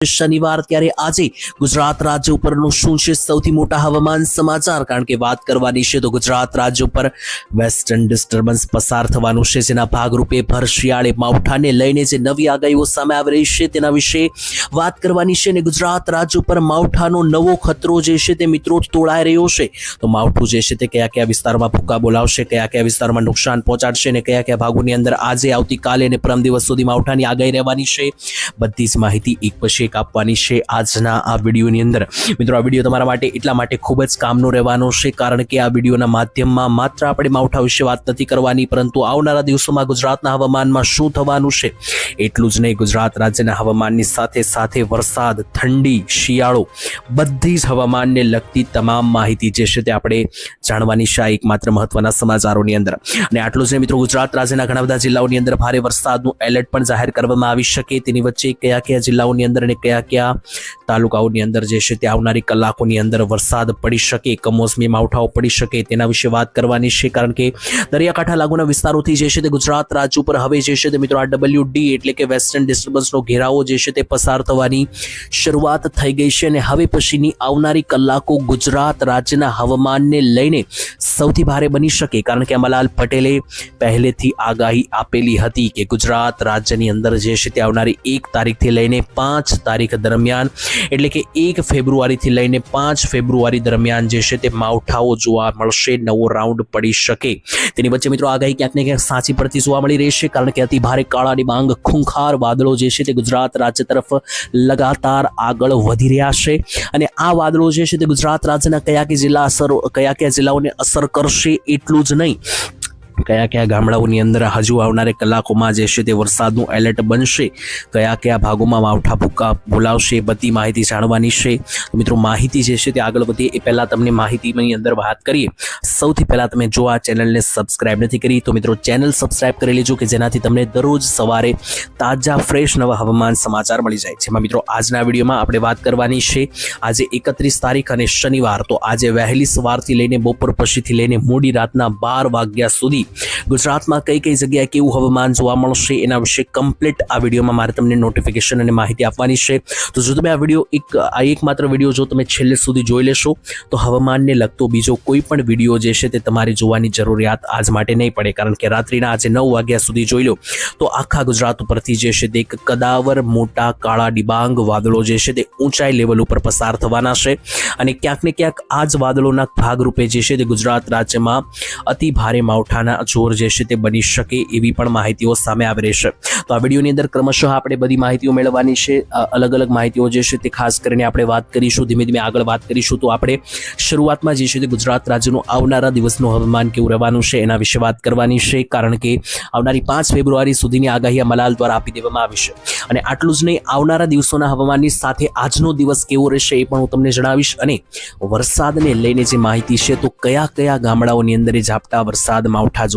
શનિવાર ત્યારે આજે ગુજરાત રાજ્ય ઉપરનું શું છે સૌથી મોટા હવામાન સમાચાર, કારણ કે વાત કરવાની છે તો ગુજરાત રાજ્ય ઉપર વેસ્ટર્ન ડિસ્ટર્બન્સ પસાર થવાનું છે, જેના ભાગરૂપે ભર શિયાળે માવઠાને લઈને જે નવી આગાહીઓ સામે આવી રહી છે તેના વિશે વાત કરવાની છે. અને ગુજરાત રાજ્ય ઉપર માવઠાનો નવો ખતરો જે છે તે મિત્રો તોળાઈ રહ્યો છે. તો માવઠું જે છે તે કયા કયા વિસ્તારમાં ભૂકા બોલાવશે, કયા કયા વિસ્તારમાં નુકસાન પહોંચાડશે અને કયા કયા ભાગોની અંદર આજે, આવતીકાલે અને પરમ દિવસ સુધી માવઠાની આગાહી રહેવાની છે, બધી જ માહિતી એક પછી આપવાની છે આજના આ વિડીયોની અંદર. મિત્રો, આ વિડીયો તમારા માટે એટલા માટે ખૂબ જ કામનો રહેવાનો છે, કારણ કે આ વિડીયોના માધ્યમમાં માત્ર આપણે માવઠા વિશે વાત નથી કરવાની, પરંતુ આવનારા દિવસોમાં ગુજરાતના હવામાનમાં શું થવાનું છે એટલું જ નહીં, ગુજરાત રાજ્યના હવામાનની સાથે સાથે વરસાદ, ઠંડી, શિયાળો, બધી જ હવામાનને લગતી તમામ માહિતી જે છે તે આપણે જાણવાની છે એકમાત્ર મહત્વના સમાચારોની અંદર. અને આટલું જ નહીં મિત્રો, ગુજરાત રાજ્યના ઘણા બધા જિલ્લાઓની અંદર ભારે વરસાદનું એલર્ટ પણ જાહેર કરવામાં આવી શકે, તેની વચ્ચે કયા કયા જિલ્લાઓની અંદર અને કયા કયા તાલુકાઓની અંદર જે છે તે આવનારી કલાકોની અંદર વરસાદ પડી શકે, કમોસમી માવઠાઓ પડી શકે તેના વિશે વાત કરવાની છે. કારણ કે દરિયાકાંઠા લાગુના વિસ્તારોથી જે છે તે ગુજરાત રાજ્ય ઉપર હવે જે છે તે મિત્રો આ WD એટલે કે વેસ્ટર્ન ડિસ્ટર્બન્સનો ઘેરાવો જે છે તે પસાર થવાની શરૂઆત થઈ ગઈ છે. અને હવે પછીની આવનારી કલાકો ગુજરાત રાજ્યના હવામાનને લઈને સૌથી ભારે બની શકે, કારણ કે અંબાલાલ પટેલે પહેલેથી આગાહી આપેલી હતી કે ગુજરાત રાજ્યની અંદર જે છે તે આવનારી 1 તારીખથી લઈને 5 તારીખ દરમિયાન એટલે કે 1 ફેબ્રુઆરીથી લઈને 5 ફેબ્રુઆરી દરમિયાન જે છે તે માવઠાઓ જોવા મળશે, નવો રાઉન્ડ પડી શકે. તેની વચ્ચે મિત્રો આગાહી ક્યાંક ને ક્યાંક સાચી પડતી જોવા મળી રહી છે, કારણ કે અતિ ભારે કાળા ડિબાંગ ખૂંખાર વાદળો જે છે તે ગુજરાત રાજ્ય તરફ લગાતાર આગળ વધી રહ્યા છે. અને આ વાદળો જે છે તે ગુજરાત રાજ્યના કયા કયા જિલ્લાઓને અસર કરશે એટલું જ નહીં, કયા કયા ગામડાઓની અંદર હજુ આવનારે કલાકોમાં જે છે તે વરસાદનું એલર્ટ બનશે, કયા કયા ભાગોમાં માવઠા ભૂકા બોલાવશે, બધી માહિતી જાણવાની છે. તો મિત્રો, માહિતી જે છે તે આગળ વધીએ એ પહેલાં તમને માહિતીની અંદર વાત કરીએ. સૌથી પહેલાં તમે જો આ ચેનલને સબસ્ક્રાઇબ નથી કરી તો મિત્રો ચેનલ સબસ્ક્રાઇબ કરી લેજો, કે જેનાથી તમને દરરોજ સવારે તાજા ફ્રેશ નવા હવામાન સમાચાર મળી જાય. જેમાં મિત્રો આજના વિડીયોમાં આપણે વાત કરવાની છે આજે 31 તારીખ અને શનિવાર. તો આજે વહેલી સવારથી લઈને બપોર પછીથી લઈને મોડી રાતના 12 વાગ્યા સુધી ગુજરાતમાં કઈ કઈ જગ્યાએ કેવું હવામાન જોવા મળશે એના વિશે કમ્પ્લીટ આ વિડીયોમાં મારે તમને નોટિફિકેશન અને માહિતી આપવાની છે. તો જો તમે આ વિડીયો એકમાત્ર વિડીયો જો તમે છેલ્લે સુધી જોઈ લેશો તો હવામાનને લગતો બીજો કોઈ પણ વિડીયો જે છે તે તમારે જોવાની જરૂરિયાત આજ માટે નહીં પડે, કારણ કે રાત્રિના આજે 9 વાગ્યા સુધી જોઈ લો તો આખા ગુજરાત ઉપરથી જે છે તે એક કદાવર મોટા કાળા ડિબાંગ વાદળો જે છે તે ઊંચાઈ લેવલ ઉપર પસાર થવાના છે. અને ક્યાંક ને ક્યાંક આ જ વાદળોના ભાગરૂપે જે છે તે ગુજરાત રાજ્યમાં અતિ ભારે માવઠાના જોર જે છે તે બની શકે એવી પણ માહિતીઓ સામે આવી રહી છે. તો આ વિડીયોની અંદર ક્રમશઃ આપણે બધી માહિતીઓ મેળવવાની છે, અલગ અલગ માહિતીઓ જે છે તે ખાસ કરીને આપણે વાત કરીશું, ધીમે ધીમે આગળ વાત કરીશું. તો આપણે શરૂઆતમાં જે છે તે ગુજરાત રાજ્યનું આવનારા દિવસનું હવામાન કેવું રહેવાનું છે એના વિશે વાત કરવાની છે, કારણ કે આવનારી 5 ફેબ્રુઆરી સુધીની આગાહી અંબાલાલ દ્વારા આપી દેવામાં આવી છે. અને આટલું જ નહીં, આવનારા દિવસોના હવામાનની સાથે આજનો દિવસ કેવો રહેશે એ પણ હું તમને જણાવીશ. અને વરસાદને લઈને જે માહિતી છે તો કયા કયા ગામડાઓની અંદર ઝાપટા વરસાદ માવઠા